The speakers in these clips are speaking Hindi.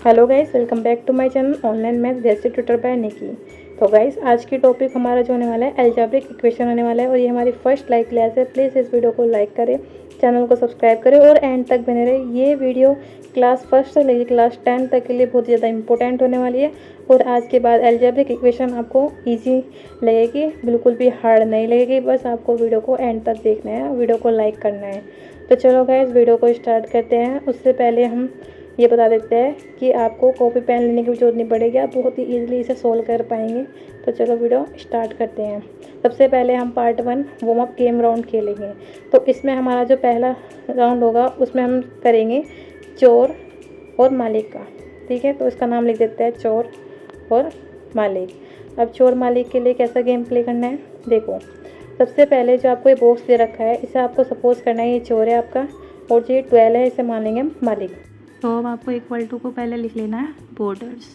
Hello guys, welcome back to my channel online math basic tutor by Nikki. तो गाइस, आज की टॉपिक हमारा जो होने वाला है अलजेब्रिक इक्वेशन होने वाला है और ये हमारी फर्स्ट लाइव क्लास है। प्लीज़ इस वीडियो को लाइक करें, चैनल को सब्सक्राइब करें और एंड तक बने रहे। ये वीडियो क्लास फर्स्ट से लेकर क्लास 10 तक के लिए बहुत ज़्यादा इंपॉर्टेंट होने वाली है और आज के बाद अलजेब्रिक इक्वेशन आपको ईजी लगेगी, बिल्कुल भी हार्ड नहीं लगेगी। बस आपको वीडियो को एंड तक देखना है, वीडियो को लाइक करना है। तो चलो गाइस, वीडियो को स्टार्ट करते हैं। उससे पहले हम ये बता देते हैं कि आपको कॉपी पेन लेने की भी जरूरत नहीं पड़ेगी, आप बहुत ही ईजिली इसे सोल्व कर पाएंगे। तो चलो वीडियो स्टार्ट करते हैं। सबसे पहले हम part 1 warm up game round खेलेंगे। तो इसमें हमारा जो पहला राउंड होगा उसमें हम करेंगे चोर और मालिक का। ठीक है, तो इसका नाम लिख देते हैं चोर और मालिक। अब चोर मालिक के लिए कैसा गेम प्ले करना है देखो। सबसे पहले जो आपको ये बॉक्स दे रखा है, इसे आपको सपोज करना है ये चोर है आपका और जो ये 12 है इसे मान लेंगे हम मालिक। तो अब आपको इक्वल टू को पहले लिख लेना है बॉर्डर्स।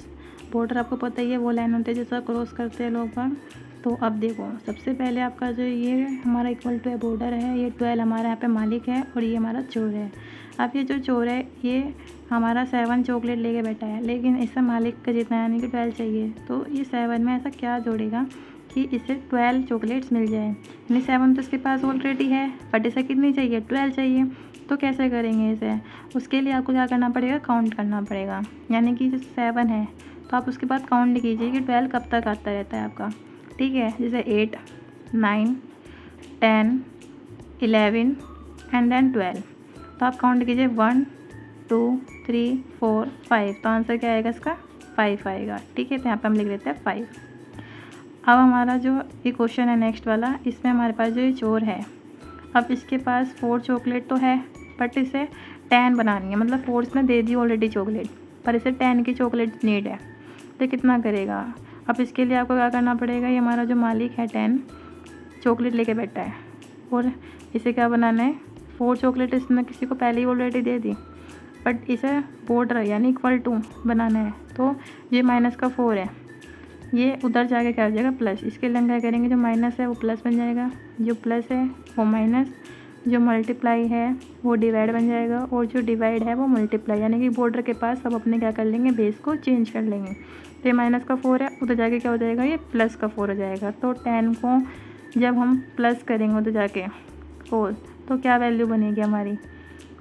बॉर्डर आपको पता ही है वो लाइन होती है जैसा क्रॉस करते हैं लोग बाग। तो अब देखो, सबसे पहले आपका जो ये हमारा इक्वल टू है बॉर्डर है, ये 12 हमारा यहाँ पे मालिक है और ये हमारा चोर है। अब ये जो चोर है ये हमारा 7 चॉकलेट लेके बैठा है, लेकिन इससे मालिक का जितना यानी कि 12 चाहिए। तो ये 7 में ऐसा क्या जोड़ेगा कि इसे 12 चॉकलेट्स मिल जाए। यानी 7 तो इसके पास ऑलरेडी है, बट इसे कितनी चाहिए, 12 चाहिए। तो कैसे करेंगे इसे, उसके लिए आपको क्या करना पड़ेगा, काउंट करना पड़ेगा। यानी कि जैसे 7 है तो आप उसके बाद काउंट कीजिए कि 12 कब तक आता रहता है आपका। ठीक है, जैसे 8, 9, 10, 11 एंड देन 12। तो आप काउंट कीजिए 1, 2, 3, 4, 5। तो आंसर क्या आएगा इसका, 5 आएगा। ठीक है, तो यहाँ पे हम लिख लेते हैं 5। अब हमारा जो ये क्वेश्चन है नेक्स्ट वाला, इसमें हमारे पास जो ये चोर है, अब इसके पास 4 चॉकलेट तो है बट इसे 10 बनानी है, मतलब 4 इसने दे दी ऑलरेडी चॉकलेट, पर इसे 10 की चॉकलेट नीड है। तो कितना करेगा, अब इसके लिए आपको क्या करना पड़ेगा, ये हमारा जो मालिक है 10 चॉकलेट लेके बैठा है और इसे क्या बनाना है, 4 चॉकलेट इसने किसी को पहले ही ऑलरेडी दे दी, बट इसे बॉर्डर यानी इक्वल टू बनाना है। तो ये माइनस का 4 है, ये उधर जाके क्या हो जाएगा प्लस। इसके लिए हम क्या करेंगे, जो माइनस है वो प्लस बन जाएगा, जो प्लस है वो माइनस, जो मल्टीप्लाई है वो डिवाइड बन जाएगा और जो डिवाइड है वो मल्टीप्लाई। यानी कि बॉर्डर के पास सब अपने क्या कर लेंगे, बेस को चेंज कर लेंगे। तो ये माइनस का 4 है, उधर जाके क्या हो जाएगा, ये प्लस का 4 हो जाएगा। तो 10 को जब हम प्लस करेंगे उधर जाके 4, तो क्या वैल्यू बनेगी हमारी।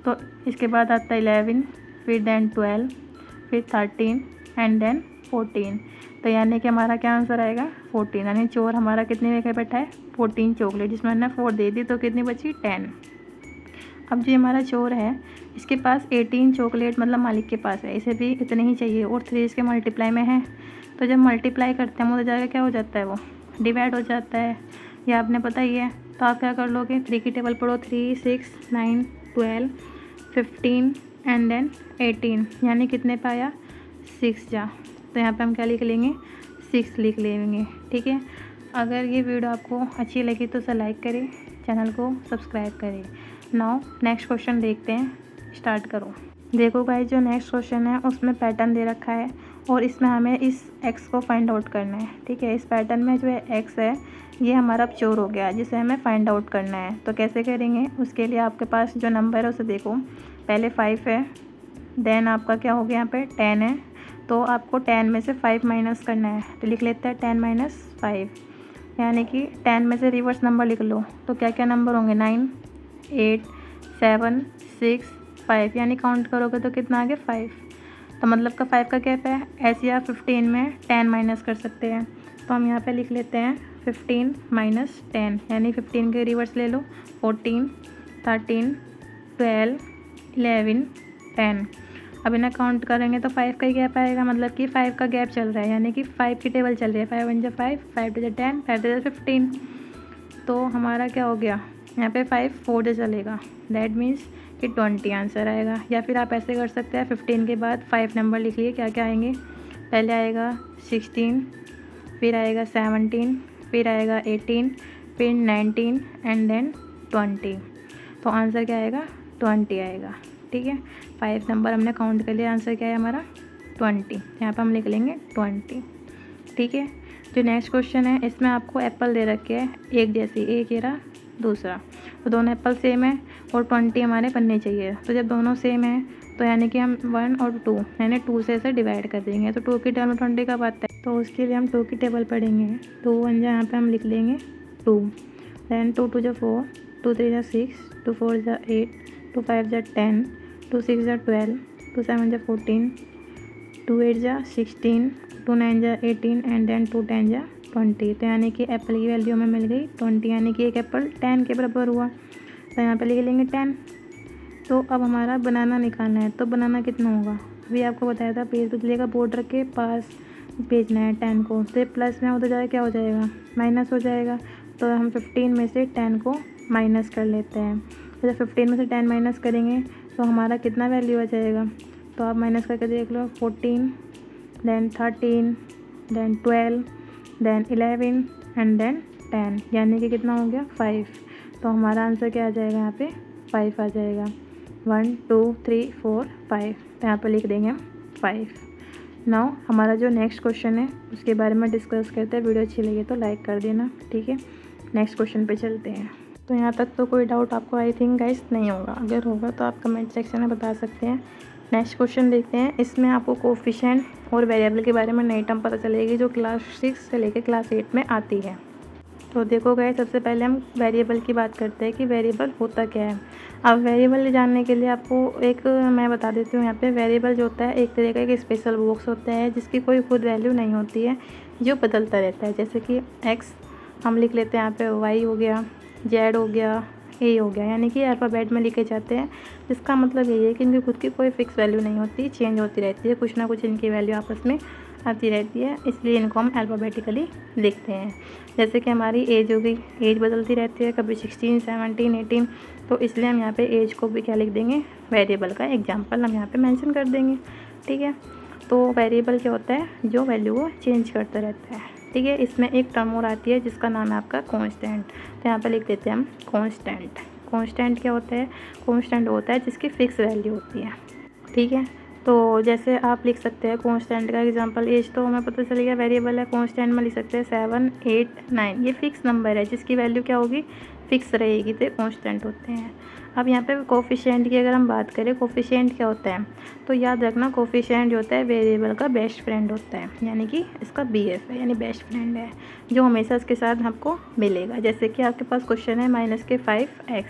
तो इसके बाद आता है 11, फिर देन 12, फिर 13 एंड देन 14। तो यानी कि हमारा क्या आंसर आएगा, 14। यानी चोर हमारा कितने लेके बैठा है, 14 चॉकलेट, जिसमें हमने 4 दे दी तो कितनी बची, 10। अब जो हमारा चोर है इसके पास 18 चॉकलेट मतलब मालिक के पास है, इसे भी इतने ही चाहिए और 3 इसके मल्टीप्लाई में है। तो जब मल्टीप्लाई करते हैं उधर जाकर क्या हो जाता है, वो डिवाइड हो जाता है, ये आपने पता ही है। तो आप क्या कर लोगे, 3 की टेबल पढ़ो, 3, 6, 9, 12, 15 एंड देन 18। यानी कितने पाया, 6 जा। तो यहाँ पे हम क्या लिख लेंगे, 6 लिख लेंगे। ठीक है, अगर ये वीडियो आपको अच्छी लगी तो उसे लाइक करें, चैनल को सब्सक्राइब करें। नाउ नेक्स्ट क्वेश्चन देखते हैं, स्टार्ट करो। देखो गाइस, जो नेक्स्ट क्वेश्चन है उसमें पैटर्न दे रखा है और इसमें हमें इस x को फाइंड आउट करना है। ठीक है, इस पैटर्न में जो है x है ये हमारा अब चोर हो गया जिसे हमें फाइंड आउट करना है। तो कैसे करेंगे, उसके लिए आपके पास जो नंबर है उसे देखो, पहले 5 है, देन आपका क्या हो गया यहाँ पे 10 है, तो आपको 10 में से 5 माइनस करना है। तो लिख लेते हैं 10 - 5, यानी कि 10 में से रिवर्स नंबर लिख लो। तो क्या क्या नंबर होंगे, 9, 8, 7, 6, 5, यानी काउंट करोगे तो कितना आ गया, 5। तो मतलब का 5 का गैप है। ऐसे आप 15 में 10 माइनस कर सकते हैं। तो हम यहाँ पे लिख लेते हैं 15 - 10, यानी 15 के रिवर्स ले लो, 14, 13, 12, 11, 10। अब इन्हें काउंट करेंगे तो 5 का ही गैप आएगा, मतलब कि 5 का गैप चल रहा है, यानी कि 5 की टेबल चल रही है। 5 × 5, 5 × 10, 5 × 15। तो हमारा क्या हो गया, यहाँ पे 5 4 से चलेगा, दैट मीन्स कि 20 आंसर आएगा। या फिर आप ऐसे कर सकते हैं, 15 के बाद 5 नंबर लिखिए, क्या क्या आएंगे, पहले आएगा 16, फिर आएगा 17, फिर आएगा 18, फिर 19 एंड देन 20। तो आंसर क्या आएगा, 20 आएगा। ठीक है, 5 नंबर हमने काउंट कर लिया, आंसर क्या है हमारा 20। यहाँ पर हम लिख लेंगे 20। ठीक है, जो नेक्स्ट क्वेश्चन है इसमें आपको एप्पल दे रखे हैं एक जैसी, एक ये रहा दूसरा, तो दोनों एप्पल सेम है और 20 हमारे बनने चाहिए। तो जब दोनों सेम है तो यानी कि हम 1 और 2 यानी 2 से इसे डिवाइड कर देंगे। तो 2 की टेबल में 20 कब आता है, तो उसके लिए हम 2 की टेबल पढ़ेंगे। 2 1 जा यहाँ पे हम लिख लेंगे 2, दैन 2 2 जा 4, 2 3 जा 6, 2 4 जा 8, 2 5 जा 10, 2 6 जा 12, 2 7 जा 14, 2 8 जा 16, 2 9 जा 18 एंड देन 2 10 जा 20। तो यानी कि एप्पल की वैल्यू हमें मिल गई 20, यानी कि एक एप्पल 10 के बराबर हुआ। तो यहाँ पे लिख लेंगे 10। तो अब हमारा बनाना निकालना है। तो बनाना कितना होगा, अभी आपको बताया था पेज बदलेगा, बॉर्डर के पास भेजना है 10 को। तो प्लस में उधर जाए क्या हो जाएगा, माइनस हो जाएगा। तो हम 15 में से 10 को माइनस कर लेते हैं। तो जब 15 में से 10 माइनस करेंगे तो हमारा कितना वैल्यू आ जाएगा, तो आप माइनस करके देख लो। 14, then 13, then 12, then 11 and then 10, यानी कि कितना हो गया 5। तो हमारा आंसर क्या आ जाएगा, यहाँ पे 5 आ जाएगा। 1 2 3 4 5, तो यहाँ पे लिख देंगे 5। नाउ हमारा जो नेक्स्ट क्वेश्चन है उसके बारे में डिस्कस करते हैं। वीडियो अच्छी लगी तो लाइक कर देना, ठीक है। नेक्स्ट क्वेश्चन पे चलते हैं। तो यहाँ तक तो कोई डाउट आपको आई थिंक गाइस नहीं होगा, अगर होगा तो आप कमेंट सेक्शन में बता सकते हैं। नेक्स्ट क्वेश्चन देखते हैं। इसमें आपको कोफिशिएंट और वेरिएबल के बारे में नई टर्म पता चलेगी जो क्लास 6 से लेकर क्लास 8 में आती है। तो देखो गाइस, सबसे पहले हम वेरिएबल की बात करते हैं कि वेरिएबल होता क्या है। अब वेरिएबल जानने के लिए आपको एक मैं बता देती हूँ। यहाँ पे वेरिएबल जो होता है एक तरह का एक स्पेशल बॉक्स होता है जिसकी कोई खुद वैल्यू नहीं होती है, जो बदलता रहता है। जैसे कि एक्स हम लिख लेते हैं, यहाँ पे वाई हो गया, जेड हो गया, ए हो गया, यानी कि अल्फ़ाबेट में लिखे जाते हैं। जिसका मतलब यही है कि इनकी खुद की कोई फिक्स वैल्यू नहीं होती, चेंज होती रहती है, कुछ ना कुछ इनकी वैल्यू आपस में आती रहती है, इसलिए इनको हम अल्फ़ाबेटिकली लिखते हैं। जैसे कि हमारी एज हो गई, एज बदलती रहती है, कभी 16 17 18, तो इसलिए हम यहाँ पे एज को भी क्या लिख देंगे, वेरिएबल का एग्जांपल हम यहाँ पे मेंशन कर देंगे, ठीक है। तो वेरिएबल क्या होता है, जो वैल्यू को चेंज करता रहता है, ठीक है। इसमें एक टर्म और आती है जिसका नाम है आपका कांस्टेंट। तो यहाँ पे लिख देते हैं हम कांस्टेंट। कांस्टेंट क्या होता है, कांस्टेंट होता है जिसकी फ़िक्स वैल्यू होती है, ठीक है। तो जैसे आप लिख सकते हैं कांस्टेंट का एग्जांपल, एज तो हमें पता चल गया वेरिएबल है, कांस्टेंट में लिख सकते हैं 7 8 9, ये फिक्स नंबर है जिसकी वैल्यू क्या होगी, फिक्स रहेगी, तो कांस्टेंट होते हैं। अब यहाँ पे कोफिशिएंट की अगर हम बात करें, कोफिशिएंट क्या होता है, तो याद रखना कोफिशिएंट जो होता है वेरिएबल का बेस्ट फ्रेंड होता है, यानी कि इसका BF है, यानी बेस्ट फ्रेंड है, जो हमेशा इसके साथ आपको मिलेगा। जैसे कि आपके पास क्वेश्चन है -5x,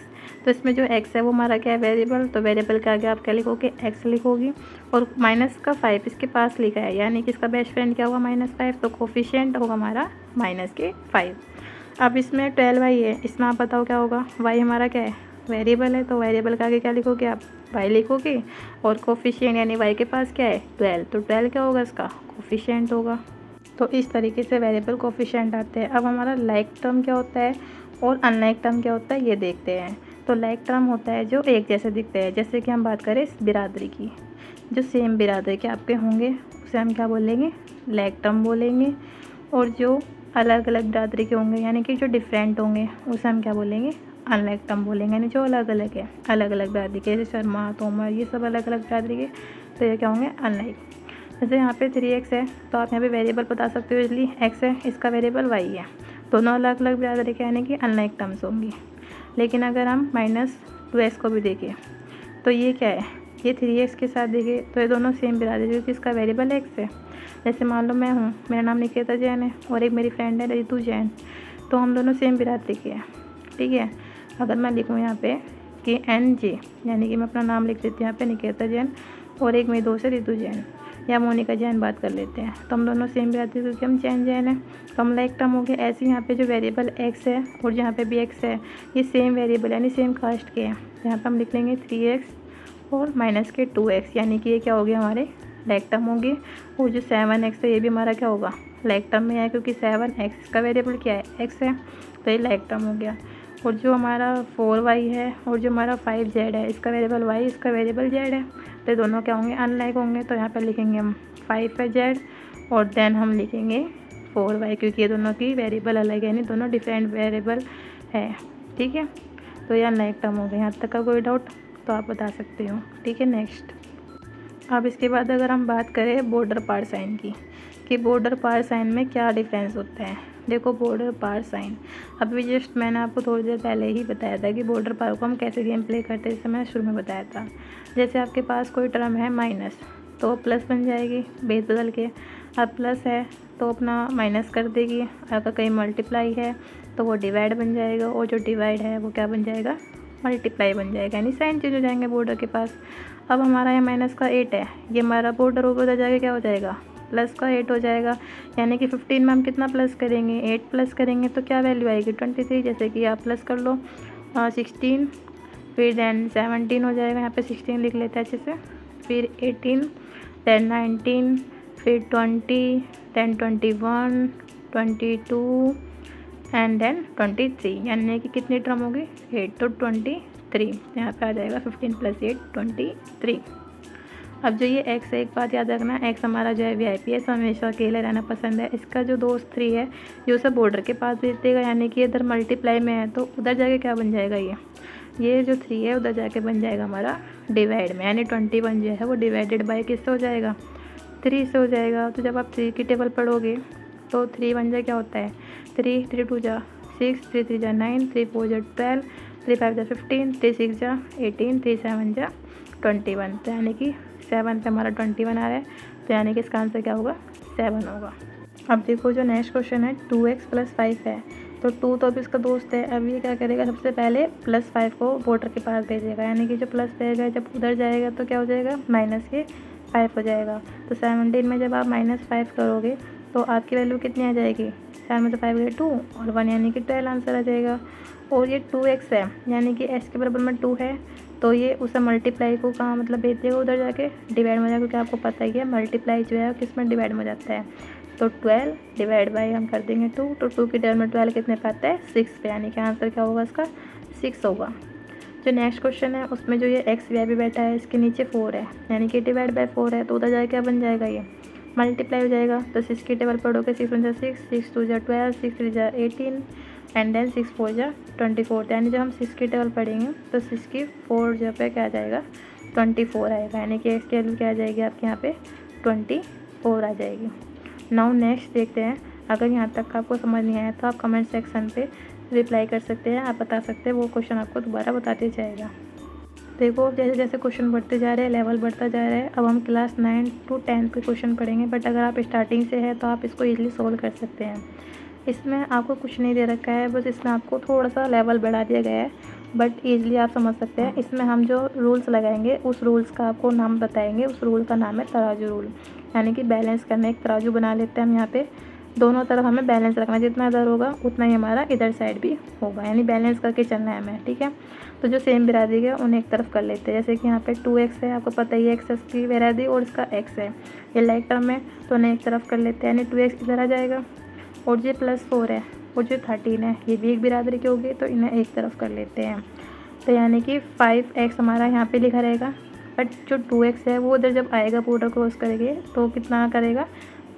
तो इसमें जो x है वो हमारा क्या है, वेरिएबल। तो वेरिएबल के आगे आप क्या लिखोगे, x लिखोगी, और -5 इसके पास लिखा है, यानी कि इसका बेस्ट फ्रेंड क्या होगा, -5, तो कोफिशिएंट होगा हमारा -5। अब इसमें 12y है, इसमें आप बताओ क्या होगा, y हमारा क्या है, वेरिएबल है, तो वेरिएबल के आगे क्या लिखोगे आप, y लिखोगे, और कोफिशिएंट यानी y के पास क्या है 12, तो 12 क्या होगा, इसका कोफिशिएंट होगा। तो इस तरीके से वेरिएबल कोफिशिएंट आते हैं। अब हमारा लाइक टर्म क्या होता है और अनलाइक टर्म क्या होता है, ये देखते हैं। तो लाइक टर्म होता है जो एक जैसे दिखते हैं। जैसे कि हम बात करें इस बिरादरी की, जो सेम बिरादरी के आपके होंगे उसे हम क्या बोलेंगे, लाइक टर्म बोलेंगे। और जो अलग अलग बिरादरी के होंगे, यानी कि जो डिफरेंट होंगे, उसे हम क्या बोलेंगे, अनलाइक टर्म बोलेंगे। यानी जो अलग अलग है, अलग अलग बिरादरी के, जैसे शर्मा, तोमर, ये सब अलग अलग बिरादरी के, तो ये क्या होंगे, अनलाइक। जैसे यहाँ पे 3x है, तो आप यहाँ पे वेरिएबल बता सकते हो इजली, x है, इसका वेरिएबल y है, दोनों अलग अलग बिरादरी के, यानी कि अनलाइक टर्म्स होंगी। लेकिन अगर हम -2x को भी देखें तो ये क्या है, ये 3x के साथ देखें तो ये दोनों सेम बिरादरी, क्योंकि इसका वेरिएबल x है। जैसे मान लो मैं हूँ, मेरा नाम निकेता जैन है और एक मेरी फ्रेंड है रितु जैन, तो हम दोनों सेम बिरादरी के हैं, ठीक है। अगर मैं लिखूँ यहाँ पे कि NJ, यानी कि मैं अपना नाम लिख देती हूँ यहाँ पे निकेता जैन, और एक मेरी दोस्त है रितु जैन या मोनिका जैन बात कर लेते हैं, तो हम दोनों सेम बिरादरी क्योंकि हम जैन हैं, तो हम लाइक टर्म हो गए। ऐसे यहाँ पे जो वेरिएबल x है और जहाँ पे भी x है, ये सेम वेरिएबल यानी सेम कास्ट के हैं। यहाँ पे हम लिख लेंगे 3x और -2x, यानी कि ये क्या हो गया, हमारे लाइक टर्म होंगे। और जो 7x है ये भी हमारा क्या होगा, लाइक टर्म में है, क्योंकि 7x का वेरिएबल क्या है, x है, तो ये लाइक टर्म हो गया। और जो हमारा 4y है और जो हमारा 5z है, इसका वेरिएबल y, इसका वेरिएबल z है, तो दोनों क्या होंगे, अनलाइक होंगे। तो यहाँ पर लिखेंगे हम 5 है z, और देन हम लिखेंगे 4y, क्योंकि ये दोनों की वेरिएबल अलग है, यानी दोनों डिफरेंट वेरिएबल है, ठीक है। तो ये अनलाइक टर्म हो गए। यहाँ तक का कोई डाउट तो आप बता सकते हो, ठीक है। नेक्स्ट, अब इसके बाद अगर हम बात करें बॉर्डर पार साइन की, कि बॉर्डर पार साइन में क्या डिफरेंस होता है। देखो बॉर्डर पार साइन, अभी जस्ट मैंने आपको थोड़ी देर पहले ही बताया था कि बॉर्डर पार को हम कैसे गेम प्ले करते हैं, जैसे मैंने शुरू में बताया था। जैसे आपके पास कोई टर्म है माइनस, तो प्लस बन जाएगी बेस बदल के। अब प्लस है तो अपना माइनस कर देगी, अगर कहीं मल्टीप्लाई है तो वो डिवाइड बन जाएगा, और जो डिवाइड है वो क्या बन जाएगा, मल्टीप्लाई बन जाएगा, यानी साइन चेंज हो जाएंगे बॉर्डर के पास। अब हमारा यहाँ माइनस का 8 है, ये हमारा बॉर्डर ऊपर उधर जाके क्या हो जाएगा, प्लस का 8 हो जाएगा। यानी कि 15 में हम कितना प्लस करेंगे, 8 प्लस करेंगे तो क्या वैल्यू आएगी 23। जैसे कि आप प्लस कर लो 16, फिर देन 17 हो जाएगा, यहाँ पे 16 लिख लेते हैं अच्छे से, फिर 18, देन 19, फिर 20, देन 21, 22 एंड देन 23, यानी कि कितनी टर्म होगी 8, तो 23 यहाँ पे आ जाएगा 15 + 8 23। अब जो ये x है, एक बात याद रखना, x हमारा जो है VIP है, हमेशा अकेले रहना पसंद है। इसका जो दोस्त 3 है ये उसे बॉर्डर के पास भेज देगा, यानी कि इधर मल्टीप्लाई में है तो उधर जाके क्या बन जाएगा, ये जो 3 है उधर जाके बन जाएगा हमारा डिवाइड में, यानी 21 जो है वो डिवाइडेड बाय किससे हो जाएगा, 3 से हो जाएगा। तो जब आप 3 की टेबल पढ़ोगे तो 3 बन जाए क्या होता है 3, 3 2 जा 6, 3 3 जा 9, 3 4 जा 12, 3 5 जा 15, 3 6 जा 18, 3 7 जा 21, तो यानी कि 7 पे हमारा 21 आ रहा है, तो यानी कि इसका आंसर क्या होगा 7 होगा। अब देखो जो नेक्स्ट क्वेश्चन है 2x + 5 है, तो 2 तो अभी इसका दोस्त है। अब ये क्या करेगा, सबसे पहले +5 को बॉर्डर के पास भेजेगा, यानी कि जो प्लस रहेगा जब उधर जाएगा तो क्या हो जाएगा माइनस के 5 हो जाएगा। तो 17 में जब आप -5 करोगे तो आपकी वैल्यू कितनी आ जाएगी, 7 में से 5 गए 2 और 1, यानी कि 12 आंसर आ जाएगा। और ये 2x है, यानी कि s के बराबर में 2 है, तो ये उसे मल्टीप्लाई को कहाँ मतलब भेज देगा, उधर जाके डिवाइड में जाएगा, क्योंकि आपको पता ही है मल्टीप्लाई जो है किस में डिवाइड में जाता है। तो 12 डिवाइड बाई हम कर देंगे 2, तो 2 की टेबल में 12 कितने पे आता है 6 पे, यानी कि आंसर क्या होगा इसका 6 होगा। जो नेक्स्ट क्वेश्चन है उसमें जो ये x VIP बैठा है इसके नीचे 4 है, यानी कि डिवाइड बाय 4 है, तो उधर जाके क्या बन जाएगा, ये मल्टीप्लाई हो जाएगा। तो 6 की टेबल पढ़ोगे 6 1 जा 6, 6 2 जा 12, 6 3 जा 18 एंड देन 6 4 जा 24, यानी जब हम 6 की टेबल पढ़ेंगे तो 6 की 4 जगह पे क्या आ जाएगा 24 आएगा, यानी कि x की वैल्यू क्या आ जाएगी आपके यहाँ पे 24 आ जाएगी। नाउ नेक्स्ट देखते हैं, अगर यहाँ तक आपको समझ नहीं आया तो आप कमेंट सेक्शन पे रिप्लाई कर सकते हैं, आप बता सकते हैं, वो क्वेश्चन आपको दोबारा बताते जाएगा। देखो जैसे जैसे क्वेश्चन बढ़ते जा रहे हैं, लेवल बढ़ता जा रहा है, अब हम क्लास 9 to 10 के क्वेश्चन पढ़ेंगे, बट अगर आप स्टार्टिंग से है तो आप इसको ईजिली सोल्व कर सकते हैं। इसमें आपको कुछ नहीं दे रखा है, बस इसमें आपको थोड़ा सा लेवल बढ़ा दिया गया है, बट ईजिली आप समझ सकते हैं। इसमें हम जो रूल्स लगाएंगे उस रूल्स का आपको नाम बताएंगे, उस रूल का नाम है तराजू रूल, यानी कि बैलेंस करना। एक तराजू बना लेते हैं हम यहाँ पे, दोनों तरफ हमें बैलेंस रखना, जितना इधर होगा उतना ही हमारा इधर साइड भी होगा, यानी बैलेंस करके चलना है हमें, ठीक है। तो जो सेम बिरादरी है उन्हें एक तरफ कर लेते हैं, जैसे कि यहाँ पे 2x है, आपको पता ही है x की बिरादरी और इसका x है, ये लाइक टर्म है, तो उन्हें एक तरफ कर लेते हैं, यानी 2x इधर आ जाएगा, और जो +4 है और जो 13 है ये भी एक बिरादरी के होगी, तो इन्हें एक तरफ कर लेते हैं। तो यानी कि 5x हमारा यहाँ पे लिखा रहेगा, बट जो 2x है वो उधर जब आएगा बॉर्डर क्रॉस करेंगे तो कितना करेगा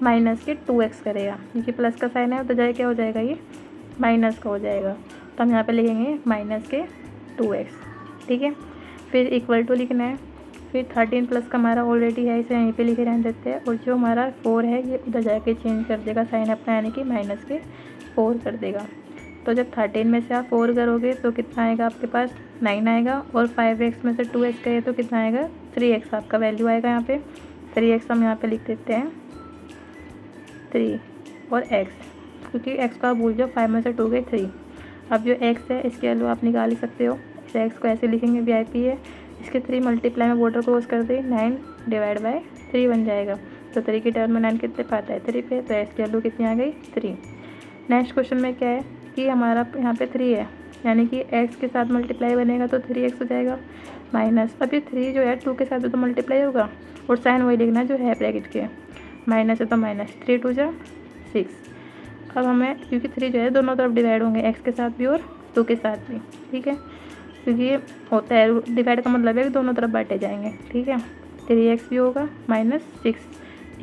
-2x करेगा, क्योंकि प्लस का साइन है तो जाए क्या हो जाएगा, ये माइनस का हो जाएगा, तो हम यहाँ पे लिखेंगे -2x, ठीक है। फिर इक्वल टू लिखना है, फिर 13 प्लस का हमारा ऑलरेडी है, इसे यहीं पे लिखे रहने देते हैं, और जो हमारा 4 है ये उधर जाके चेंज कर देगा साइन अपना, यानी कि -4 कर देगा। तो जब 13 में से आप 4 करोगे तो कितना आएगा आपके पास 9 आएगा, और 5x में से 2x गए तो कितना आएगा 3x आपका वैल्यू आएगा यहाँ पे। 3x हम यहाँ पे लिख देते हैं 3 और x, क्योंकि x का भूल जाओ, 5 में से 2 गए 3। अब जो x है इसकी वैल्यू आप निकाल ही सकते हो, इस x को ऐसे लिखेंगे VIP है, इसके 3 मल्टीप्लाई में बॉर्डर क्रॉस कर दे 9 डिवाइड बाय 3 बन जाएगा, तो 3 की टर्म में 9 कितने पे आता है 3 पे, तो x की वैल्यू कितनी आ गई 3। नेक्स्ट क्वेश्चन में क्या है कि हमारा यहाँ पे 3 है, यानी कि x के साथ मल्टीप्लाई बनेगा तो 3x हो जाएगा माइनस, अब ये 3 जो है 2 के साथ तो मल्टीप्लाई होगा, और साइन वही लिखना जो है ब्रैकेट के, माइनस है तो माइनस, 3 2 जा 6। अब हमें क्योंकि 3 जो है दोनों तरफ डिवाइड होंगे, x के साथ भी और 2 के साथ भी, ठीक है, क्योंकि ये होता है डिवाइड का मतलब है कि दोनों तरफ बांटे जाएंगे, ठीक है। 3x भी होगा -6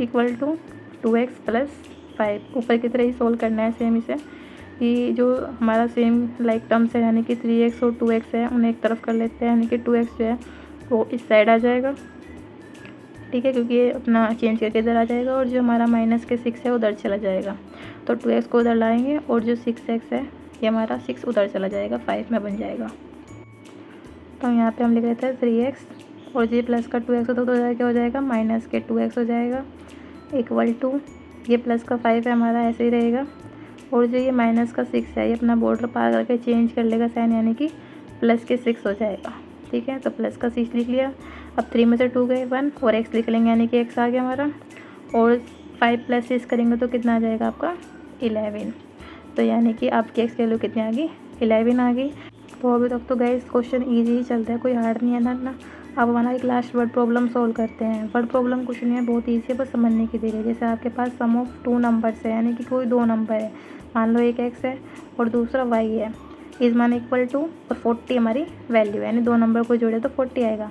इक्वल टू 2x + 5, ऊपर की तरह ही सोल्व करना है सेम इसे, कि जो हमारा सेम लाइक टर्म्स है, यानी कि 3x और 2x है, उन्हें एक तरफ कर लेते हैं, यानी कि 2x जो है वो इस साइड आ जाएगा, ठीक है, क्योंकि ये अपना चेंज करके इधर आ जाएगा और जो हमारा माइनस के 6 है उधर चला जाएगा। तो 2x को उधर लाएंगे और जो 6x है ये हमारा 6 उधर चला जाएगा, 5 में बन जाएगा। तो यहाँ पे हम लिख लेते हैं 3x और जी प्लस का 2x होता तो क्या हो जाएगा, माइनस के 2x हो जाएगा, इक्वल टू ये प्लस का 5 है हमारा ऐसे ही रहेगा, और जो ये माइनस का 6 है ये अपना बॉर्डर पार करके चेंज कर लेगा साइन, यानी कि प्लस के 6 हो जाएगा। ठीक है, तो प्लस का 6 लिख लिया। अब 3 में से 2 गए 1 और x लिख लेंगे, यानी कि x आ गया हमारा, और 5 प्लस 6 करेंगे तो कितना आ जाएगा आपका 11। तो यानी कि आपकी x की वैल्यू कितनी आ गई, 11 आ गई। तो अभी तक तो गाइस क्वेश्चन ईजी ही चलता है, कोई हार्ड नहीं है ना। अब हमारा एक लास्ट वर्ड प्रॉब्लम सोल्व करते हैं। वर्ड प्रॉब्लम कुछ नहीं है, बहुत ईजी है, बस समझने की देर है। जैसे आपके पास सम ऑफ 2 नंबर्स है, यानी कि कोई 2 नंबर है, मान लो एक x है और दूसरा y है, इज मान इक्वल टू और 40 हमारी वैल्यू है, यानी 2 नंबर को जोड़े तो 40 आएगा।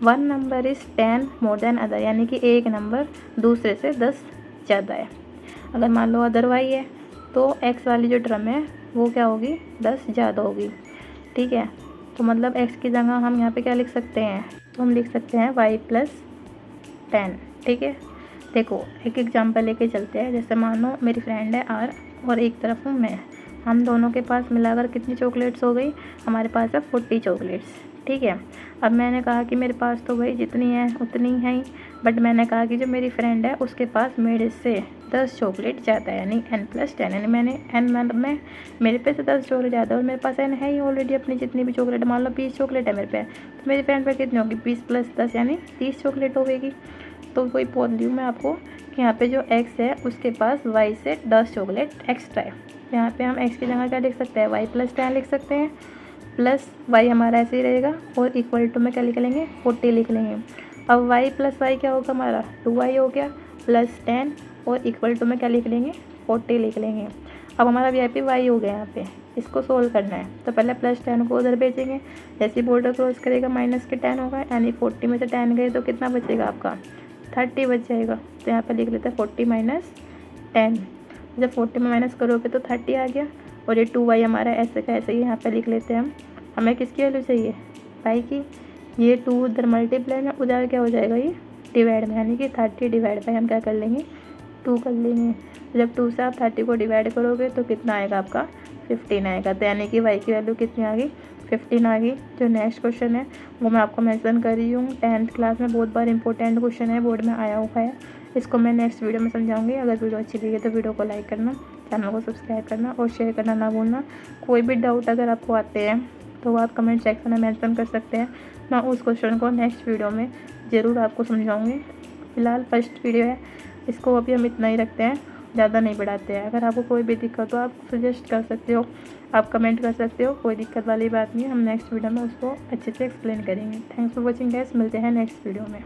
1 number is 10 more than other, यानी कि एक नंबर दूसरे से 10 ज़्यादा है। अगर मान लो अदर y है तो x वाली जो टर्म है वो क्या होगी, 10 ज़्यादा होगी। ठीक है, तो मतलब x की जगह हम यहाँ पे क्या लिख सकते हैं, तो हम लिख सकते हैं y प्लस 10। ठीक है, देखो एक एग्जांपल लेके चलते हैं। जैसे मान लो मेरी फ्रेंड है R और एक तरफ हूँ मैं, हम दोनों के पास मिलाकर कितनी चॉकलेट्स हो गई, हमारे पास है 40 चॉकलेट्स। ठीक है, अब मैंने कहा कि मेरे पास तो भाई जितनी है उतनी है ही, बट मैंने कहा कि जो मेरी फ्रेंड है उसके पास मेरे से 10 चॉकलेट ज़्यादा है, यानी n+10, यानी मैंने n में मेरे पे से 10 चॉकलेट ज़्यादा और मेरे पास n है ही ऑलरेडी अपनी जितनी भी चॉकलेट, मान लो 20 चॉकलेट है मेरे पे, तो मेरी फ्रेंड पे कितनी होगी, 20 + 10 यानी 30 चॉकलेट होगी। तो वही बोल रही हूँ मैं आपको कि यहाँ पे जो x है उसके पास y से 10 चॉकलेट एक्स्ट्रा है। यहाँ पे हम x की जगह क्या लिख सकते हैं, y प्लस 10 लिख सकते हैं, प्लस y हमारा ऐसे ही रहेगा और इक्वल टू में क्या लिख लेंगे, 40 लिख लेंगे। अब y प्लस y क्या होगा हमारा, 2y हो गया, प्लस 10 और इक्वल टू में क्या लिख लेंगे, 40 लिख लेंगे। अब हमारा वी आई पी y हो गया, यहाँ पे इसको सोल्व करना है तो पहले प्लस 10 को उधर भेजेंगे, जैसे बॉर्डर क्रॉस करेगा माइनस के 10 होगा, यानी 40 में से 10 गए तो कितना बचेगा आपका, 30 बच जाएगा। तो यहाँ पे लिख लेते हैं 40 - 10, जब 40 में माइनस करोगे तो 30 आ गया, और ये 2y हमारा ऐसे का ऐसे ही यहाँ पे लिख लेते हैं हम। हमें किसकी वैल्यू चाहिए, y की, ये 2 उधर मल्टीप्लाई में, उधर क्या हो जाएगा ये डिवाइड में, यानी कि 30 डिवाइड बाई हम क्या कर लेंगे, 2 कर लेंगे। जब 2 से आप 30 को डिवाइड करोगे तो कितना आएगा आपका, 15 आएगा। तो यानी कि y की वैल्यू कितनी आ गई, 15 आ गई। जो नेक्स्ट क्वेश्चन है वो मैं आपको मेंशन कर रही हूँ, 10th क्लास में बहुत बार इंपॉर्टेंट क्वेश्चन है, बोर्ड में आया हुआ है, इसको मैं नेक्स्ट वीडियो में समझाऊंगी। अगर वीडियो अच्छी लगी तो वीडियो को लाइक करना, चैनल को सब्सक्राइब करना और शेयर करना ना भूलना। कोई भी डाउट अगर आपको आते हैं तो आप कमेंट सेक्शन में मेंशन कर सकते हैं, मैं उस क्वेश्चन को नेक्स्ट वीडियो में ज़रूर आपको समझाऊंगी। फ़िलहाल फर्स्ट वीडियो है, इसको अभी हम इतना ही रखते हैं, ज़्यादा नहीं बढ़ाते हैं। अगर आपको कोई भी दिक्कत हो आप सजेस्ट कर सकते हो, आप कमेंट कर सकते हो, कोई दिक्कत वाली बात नहीं है। हम नेक्स्ट वीडियो में उसको अच्छे से एक्सप्लेन करेंगे। थैंक्स फॉर वॉचिंग गाइस, मिलते हैं नेक्स्ट वीडियो में।